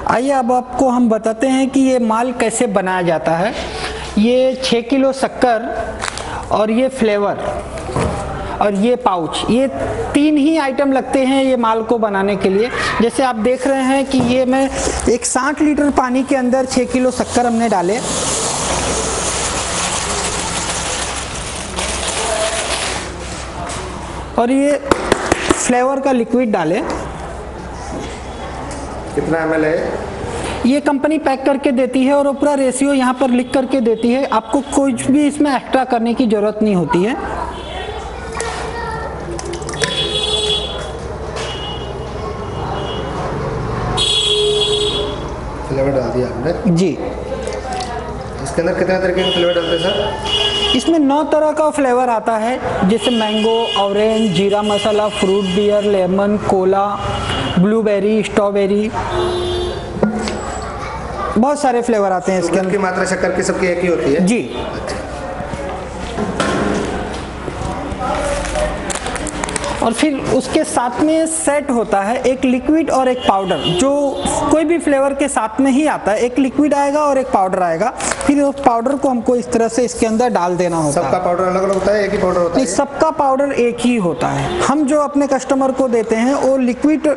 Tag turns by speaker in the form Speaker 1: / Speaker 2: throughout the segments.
Speaker 1: आइए अब आपको हम बताते हैं कि ये माल कैसे बनाया जाता है। ये 6 किलो शक्कर और ये फ्लेवर और ये पाउच, ये 3 ही आइटम लगते हैं ये माल को बनाने के लिए। जैसे आप देख रहे हैं कि ये मैं एक 60 लीटर पानी के अंदर 6 किलो शक्कर हमने डाले, और ये फ्लेवर का लिक्विड डाले।
Speaker 2: कितना ml है?
Speaker 1: ये कंपनी पैक करके देती है और वो पूरा रेशियो यहाँ पर लिख करके देती है, आपको कुछ भी इसमें एक्स्ट्रा करने की ज़रूरत नहीं होती है।
Speaker 2: फ्लेवर डाल दिया आपने
Speaker 1: जी।
Speaker 2: इसके अंदर कितने तरीके के फ्लेवर डालते हैं सर?
Speaker 1: इसमें 9 तरह का फ्लेवर आता है, जैसे mango, orange, jeera masala, fruit beer, lemon, cola, blueberry, strawberry, बहुत सारे फ्लेवर आते हैं इसके अंदर।
Speaker 2: की मात्रा शक्कर की सबकी एक ही होती है
Speaker 1: जी। और फिर उसके साथ में सेट होता है एक लिक्विड और एक पाउडर, जो कोई भी फ्लेवर के साथ में ही आता है। एक लिक्विड आएगा और एक पाउडर आएगा, फिर उस पाउडर को हमको इस तरह से इसके अंदर डाल देना होता है।
Speaker 2: सबका पाउडर अलग अलग होता है, एक ही पाउडर होता है?
Speaker 1: नहीं, सबका पाउडर एक ही होता है। हम जो अपने कस्टमर को देते हैं वो लिक्विड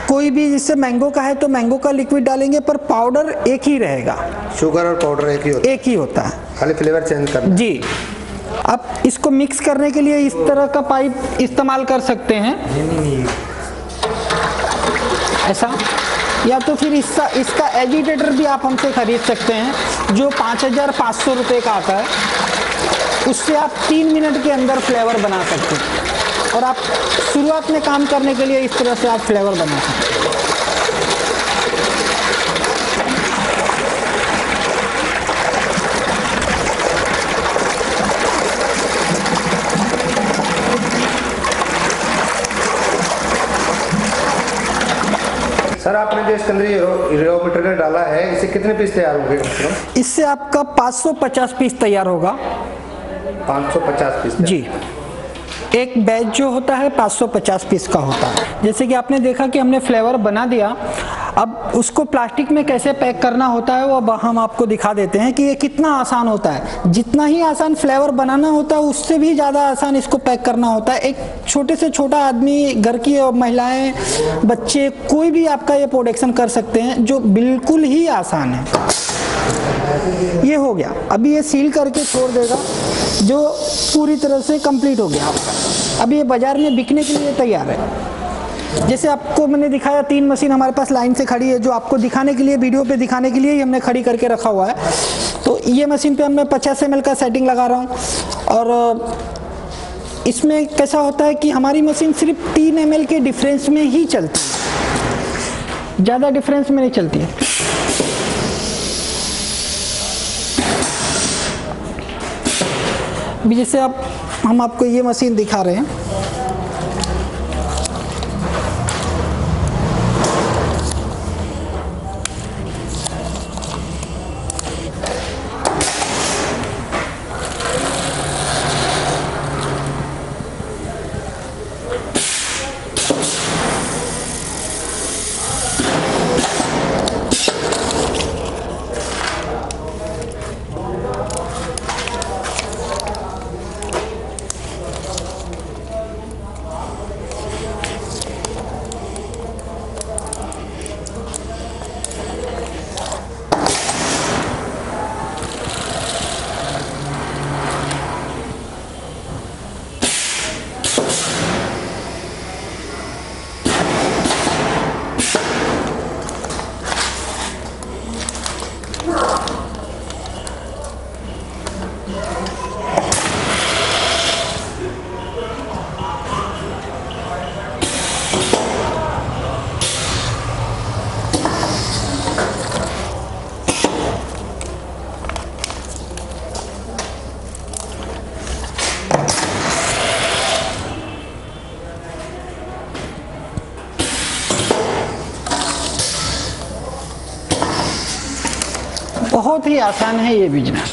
Speaker 1: कोई भी, जैसे मैंगो का है तो मैंगो का लिक्विड डालेंगे, पर पाउडर एक ही रहेगा।
Speaker 2: शुगर और पाउडर एक ही होता
Speaker 1: है,
Speaker 2: खाली फ्लेवर चेंज करना है।
Speaker 1: जी। अब इसको मिक्स करने के लिए इस तरह का पाइप इस्तेमाल कर सकते हैं, ऐसा, या तो फिर इसका एजिटेटर भी आप हमसे खरीद सकते हैं, जो 5500 रुपये का आता है। उससे आप 3 मिनट के अंदर फ्लेवर बना सकते हैं, और आप शुरुआत में काम करने के लिए इस तरह से आप फ्लेवर बना सकते हैं।
Speaker 2: सर आपने जो इसके अंदर रॉ मटेरियल डाला है, इससे कितने पीस तैयार होंगे?
Speaker 1: इससे आपका 550 पीस तैयार होगा।
Speaker 2: 550 पीस?
Speaker 1: जी। एक बैच जो होता है 550 पीस का होता है। जैसे कि आपने देखा कि हमने फ्लेवर बना दिया, अब उसको प्लास्टिक में कैसे पैक करना होता है वो अब हम आपको दिखा देते हैं कि ये कितना आसान होता है। जितना ही आसान फ्लेवर बनाना होता है उससे भी ज़्यादा आसान इसको पैक करना होता है। एक छोटे से छोटा आदमी, घर की महिलाएं, बच्चे, कोई भी आपका ये प्रोडक्शन कर सकते हैं, जो बिल्कुल ही आसान है। ये हो गया, अभी ये सील करके छोड़ देगा, जो पूरी तरह से कंप्लीट हो गया आपका। अभी ये बाजार में बिकने के लिए तैयार है। जैसे आपको मैंने दिखाया 3 मशीन हमारे पास लाइन से खड़ी है, जो आपको दिखाने के लिए, वीडियो पे दिखाने के लिए ही हमने खड़ी करके रखा हुआ है। तो ये मशीन पे मैं 50 ml का सेटिंग लगा रहा हूँ, और इसमें कैसा होता है कि हमारी मशीन सिर्फ 3 ml के डिफरेंस में ही चलती है, ज़्यादा डिफरेंस में नहीं चलती है। अभी जैसे हम आपको ये मशीन दिखा रहे हैं, बहुत ही आसान है ये बिजनेस।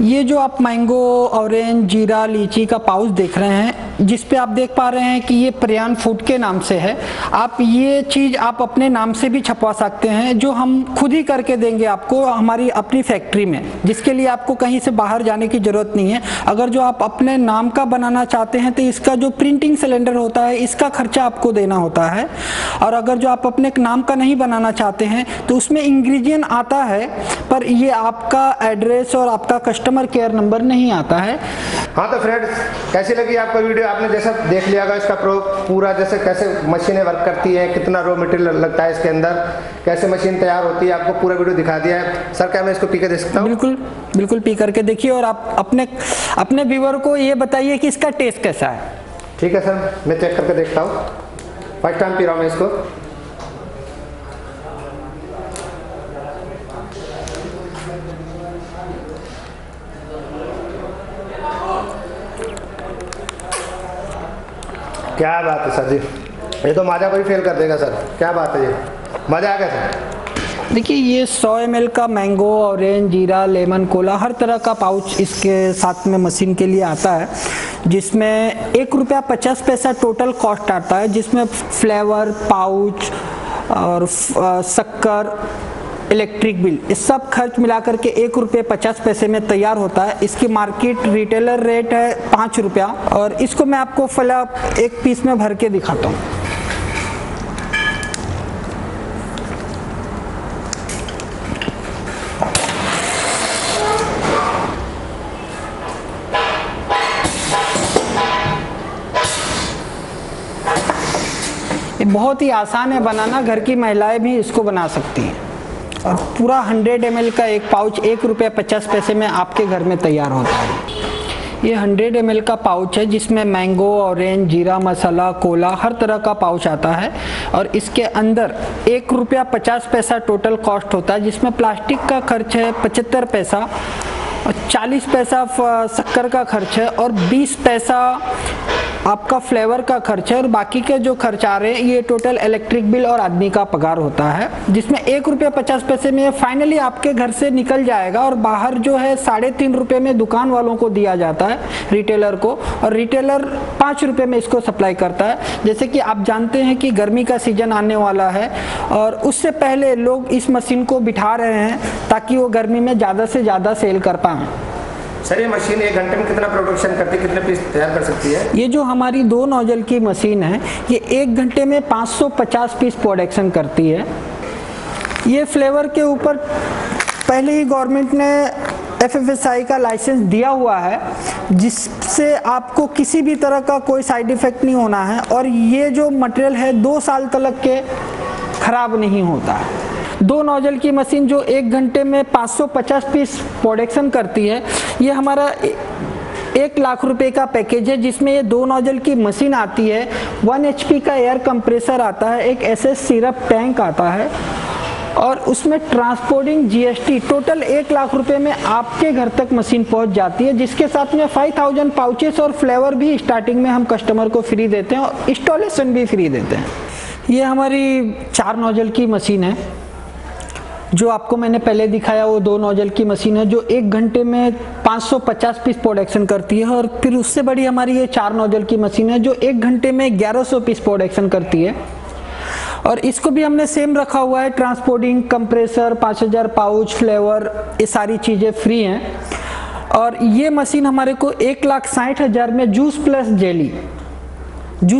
Speaker 1: ये जो आप मैंगो, ऑरेंज, जीरा, लीची का पाउच देख रहे हैं, जिस पे आप देख पा रहे हैं कि ये प्रयान फूड के नाम से है। आप ये चीज़ आप अपने नाम से भी छपवा सकते हैं, जो हम खुद ही करके देंगे आपको हमारी अपनी फैक्ट्री में, जिसके लिए आपको कहीं से बाहर जाने की ज़रूरत नहीं है। अगर जो आप अपने नाम का बनाना चाहते हैं तो इसका जो प्रिंटिंग सिलेंडर होता है इसका खर्चा आपको देना होता है, और अगर जो आप अपने नाम का नहीं बनाना चाहते हैं तो उसमें इंग्रेडिएंट आता है पर ये आपका एड्रेस और आपका कस्टमर केयर नंबर नहीं आता है।
Speaker 2: हाँ तो फ्रेंड्स, कैसी लगी आपको वीडियो? आपने जैसा देख लिया होगा इसका पूरा, जैसे कैसे मशीनें वर्क करती हैं, कितना रॉ मटेरियल लगता है इसके अंदर, कैसे मशीन तैयार होती है, आपको पूरा वीडियो दिखा दिया है। सर क्या मैं इसको पी के देख सकता हूँ?
Speaker 1: बिल्कुल बिल्कुल, पी करके देखिए और आप अपने व्यूअर को ये बताइए कि इसका टेस्ट कैसा है।
Speaker 2: ठीक है सर, मैं चेक करके देखता हूँ। फर्स्ट टाइम पी रहा हूँ मैं इसको। क्या बात है सर जी, ये तो माजा को ही फेल कर देगा सर। क्या बात है, ये मज़ा आ गया सर।
Speaker 1: देखिए ये 100 ml का मैंगो, ऑरेंज, जीरा, लेमन, कोला हर तरह का पाउच इसके साथ में मशीन के लिए आता है, जिसमें ₹1.50 टोटल कॉस्ट आता है, जिसमें फ्लेवर, पाउच और शक्कर, इलेक्ट्रिक बिल, इस सब खर्च मिलाकर के ₹1.50 में तैयार होता है। इसकी मार्केट रिटेलर रेट है ₹5 और इसको मैं आपको फिलहाल एक पीस में भर के दिखाता हूँ। ये बहुत ही आसान है बनाना, घर की महिलाएं भी इसको बना सकती हैं। और पूरा 100 ml का एक पाउच ₹1.50 में आपके घर में तैयार होता है। ये 100 ml का पाउच है, जिसमें मैंगो, ऑरेंज, जीरा मसाला, कोला हर तरह का पाउच आता है, और इसके अंदर ₹1.50 टोटल कॉस्ट होता है, जिसमें प्लास्टिक का खर्च है 75 पैसा और 40 पैसा शक्कर का खर्च है और 20 पैसा आपका फ्लेवर का खर्च है, और बाकी के जो खर्च आ रहे हैं ये टोटल इलेक्ट्रिक बिल और आदमी का पगार होता है, जिसमें ₹1.50 में फाइनली आपके घर से निकल जाएगा। और बाहर जो है ₹3.5 में दुकान वालों को दिया जाता है, रिटेलर को, और रिटेलर ₹5 में इसको सप्लाई करता है। जैसे कि आप जानते हैं कि गर्मी का सीजन आने वाला है और उससे पहले लोग इस मशीन को बिठा रहे हैं ताकि वो गर्मी में ज़्यादा से ज़्यादा सेल कर पाएँ।
Speaker 2: सर ये मशीन 1 घंटे में कितना प्रोडक्शन करती है, कितने पीस तैयार कर सकती है?
Speaker 1: ये जो हमारी 2 नोजल की मशीन है ये 1 घंटे में 550 पीस प्रोडक्शन करती है। ये फ्लेवर के ऊपर पहले ही गवर्नमेंट ने FFSI का लाइसेंस दिया हुआ है, जिससे आपको किसी भी तरह का कोई साइड इफ़ेक्ट नहीं होना है, और ये जो मटेरियल है 2 साल तक के खराब नहीं होता है। 2 नोजल की मशीन जो 1 घंटे में 550 पीस प्रोडक्शन करती है, ये हमारा 1 लाख रुपए का पैकेज है, जिसमें ये 2 नोजल की मशीन आती है, 1 HP का एयर कंप्रेसर आता है, एक SS सिरप टैंक आता है, और उसमें ट्रांसपोर्टिंग GST टोटल 1 लाख रुपए में आपके घर तक मशीन पहुंच जाती है, जिसके साथ में 5000 पाउचेस और फ्लेवर भी स्टार्टिंग में हम कस्टमर को फ्री देते हैं और इंस्टॉलेशन भी फ्री देते हैं। ये हमारी 4 नोजल की मशीन है, जो आपको मैंने पहले दिखाया वो 2 नोजल की मशीन है, जो 1 घंटे में 550 पीस प्रोडक्शन करती है, और फिर उससे बड़ी हमारी ये 4 नोजल की मशीन है जो 1 घंटे में 1100 पीस प्रोडक्शन करती है, और इसको भी हमने सेम रखा हुआ है। ट्रांसपोर्टिंग, कंप्रेसर, 5000 पाउच, फ्लेवर, ये सारी चीज़ें फ्री हैं। और ये मशीन हमारे को 1,60,000 में जूस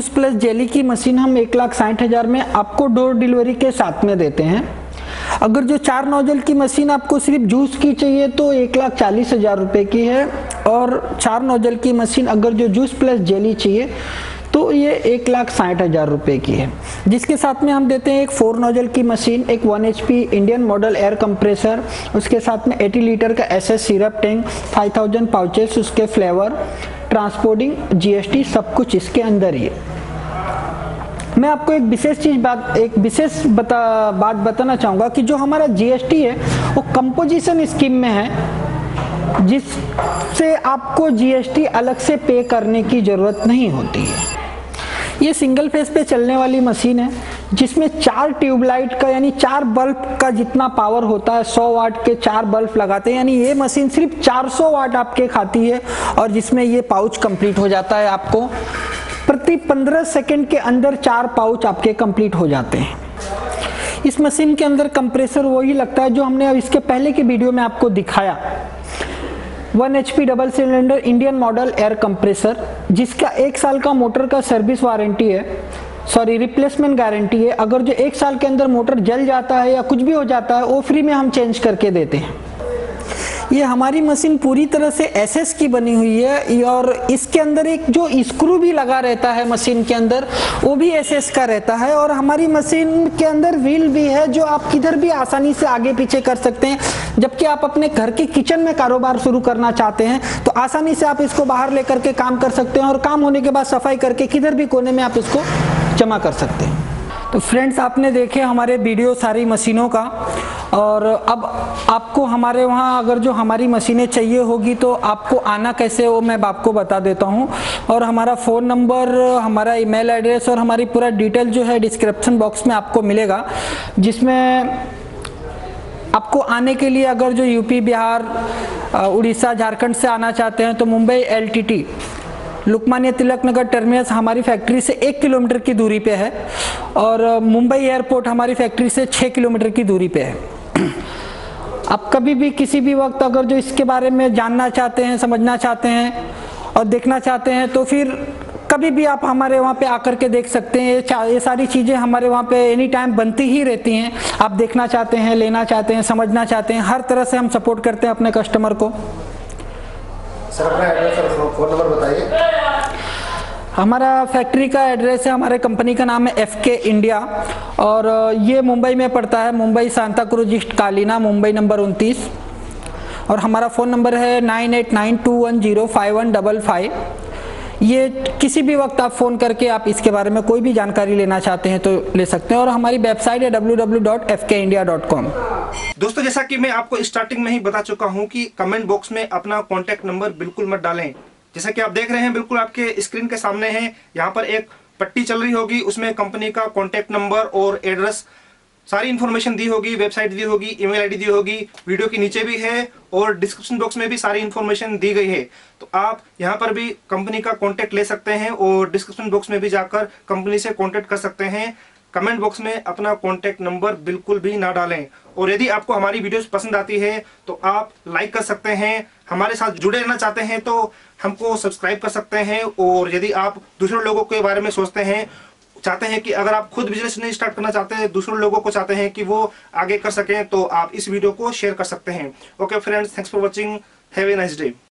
Speaker 1: प्लस जेली की मशीन हम 1,60,000 में आपको डोर डिलीवरी के साथ में देते हैं। अगर जो 4 नोजल की मशीन आपको सिर्फ जूस की चाहिए तो 1,40,000 रुपए की है, और 4 नोजल की मशीन अगर जो जूस प्लस जेली चाहिए तो ये 1,60,000 रुपए की है, जिसके साथ में हम देते हैं एक 4 नोजल की मशीन, एक 1 HP Indian model air compressor, उसके साथ में 80 लीटर का SS सिरप टैंक, 5000 पाउचेस, उसके फ्लेवर, ट्रांसपोर्टिंग, GST सब कुछ इसके अंदर ही है। मैं आपको एक विशेष बात बताना चाहूँगा कि जो हमारा GST है वो कंपोजिशन स्कीम में है, जिससे आपको GST अलग से पे करने की ज़रूरत नहीं होती है। ये सिंगल फेस पे चलने वाली मशीन है जिसमें 4 ट्यूबलाइट का यानी 4 बल्ब का जितना पावर होता है, 100 वाट के 4 बल्ब लगाते हैं, यानी ये मशीन सिर्फ 400 वाट आपके खाती है। और जिसमें ये पाउच कंप्लीट हो जाता है, आपको प्रति 15 सेकंड के अंदर 4 पाउच आपके कंप्लीट हो जाते हैं। इस मशीन के अंदर कंप्रेसर वही लगता है जो हमने अब इसके पहले की वीडियो में आपको दिखाया, 1 HP double cylinder Indian model air compressor, जिसका 1 साल का मोटर का सर्विस वारंटी है, सॉरी रिप्लेसमेंट गारंटी है। अगर जो 1 साल के अंदर मोटर जल जाता है या कुछ भी हो जाता है वो फ्री में हम चेंज करके देते हैं। ये हमारी मशीन पूरी तरह से SS की बनी हुई है और इसके अंदर एक जो स्क्रू भी लगा रहता है मशीन के अंदर वो भी SS का रहता है। और हमारी मशीन के अंदर व्हील भी है जो आप किधर भी आसानी से आगे पीछे कर सकते हैं। जबकि आप अपने घर के किचन में कारोबार शुरू करना चाहते हैं तो आसानी से आप इसको बाहर लेकर के काम कर सकते हैं और काम होने के बाद सफाई करके किधर भी कोने में आप इसको जमा कर सकते हैं। तो फ्रेंड्स, आपने देखे हमारे वीडियो सारी मशीनों का, और अब आपको हमारे वहाँ अगर जो हमारी मशीनें चाहिए होगी तो आपको आना कैसे वो मैं आपको बता देता हूँ। और हमारा फ़ोन नंबर, हमारा ईमेल एड्रेस और हमारी पूरा डिटेल जो है डिस्क्रिप्शन बॉक्स में आपको मिलेगा, जिसमें आपको आने के लिए अगर जो यूपी, बिहार, उड़ीसा, झारखंड से आना चाहते हैं तो मुंबई LTT लोकमान्य तिलक नगर टर्मिनस हमारी फैक्ट्री से 1 किलोमीटर की दूरी पे है और मुंबई एयरपोर्ट हमारी फैक्ट्री से 6 किलोमीटर की दूरी पे है। आप कभी भी किसी भी वक्त अगर जो इसके बारे में जानना चाहते हैं, समझना चाहते हैं और देखना चाहते हैं तो फिर कभी भी आप हमारे वहाँ पे आकर के देख सकते हैं। ये सारी चीज़ें हमारे वहाँ पे एनी टाइम बनती ही रहती हैं। आप देखना चाहते हैं, लेना चाहते हैं, समझना चाहते हैं, हर तरह से हम सपोर्ट करते हैं अपने कस्टमर को।
Speaker 2: सर अपना एड्रेस और फ़ोन नंबर बताइए।
Speaker 1: हमारा फैक्ट्री का एड्रेस है, हमारे कंपनी का नाम है FK इंडिया और ये मुंबई में पड़ता है, Mumbai Santa cruise east Kalina, Mumbai number 29। और हमारा फ़ोन नंबर है 9892105155। ये किसी भी वक्त आप फ़ोन करके आप इसके बारे में कोई भी जानकारी लेना चाहते हैं तो ले सकते हैं। और हमारी वेबसाइट है www.fkindia.com।
Speaker 3: दोस्तों, जैसा कि मैं आपको स्टार्टिंग में ही बता चुका हूं कि कमेंट बॉक्स में अपना कॉन्टैक्ट नंबर बिल्कुल मत डालें। जैसा कि आप देख रहे हैं बिल्कुल आपके स्क्रीन के सामने है, यहाँ पर एक पट्टी चल रही होगी, उसमें कंपनी का कॉन्टैक्ट नंबर और एड्रेस सारी इन्फॉर्मेशन दी होगी, वेबसाइट दी होगी, ईमेल आईडी दी होगी, वीडियो के नीचे भी है और डिस्क्रिप्शन बॉक्स में भी सारी इन्फॉर्मेशन दी गई है। तो आप यहाँ पर भी कंपनी का कॉन्टैक्ट ले सकते हैं और डिस्क्रिप्शन बॉक्स में भी जाकर कंपनी से कॉन्टैक्ट कर सकते हैं। कमेंट बॉक्स में अपना कॉन्टैक्ट नंबर बिल्कुल भी ना डालें। और यदि आपको हमारी वीडियोस पसंद आती है तो आप लाइक कर सकते हैं, हमारे साथ जुड़े रहना चाहते हैं तो हमको सब्सक्राइब कर सकते हैं। और यदि आप दूसरे लोगों के बारे में सोचते हैं, चाहते हैं कि अगर आप खुद बिजनेस नहीं स्टार्ट करना चाहते हैं, दूसरे लोगों को चाहते हैं कि वो आगे कर सकें, तो आप इस वीडियो को शेयर कर सकते हैं। Okay friends, thanks for watching, have a nice day.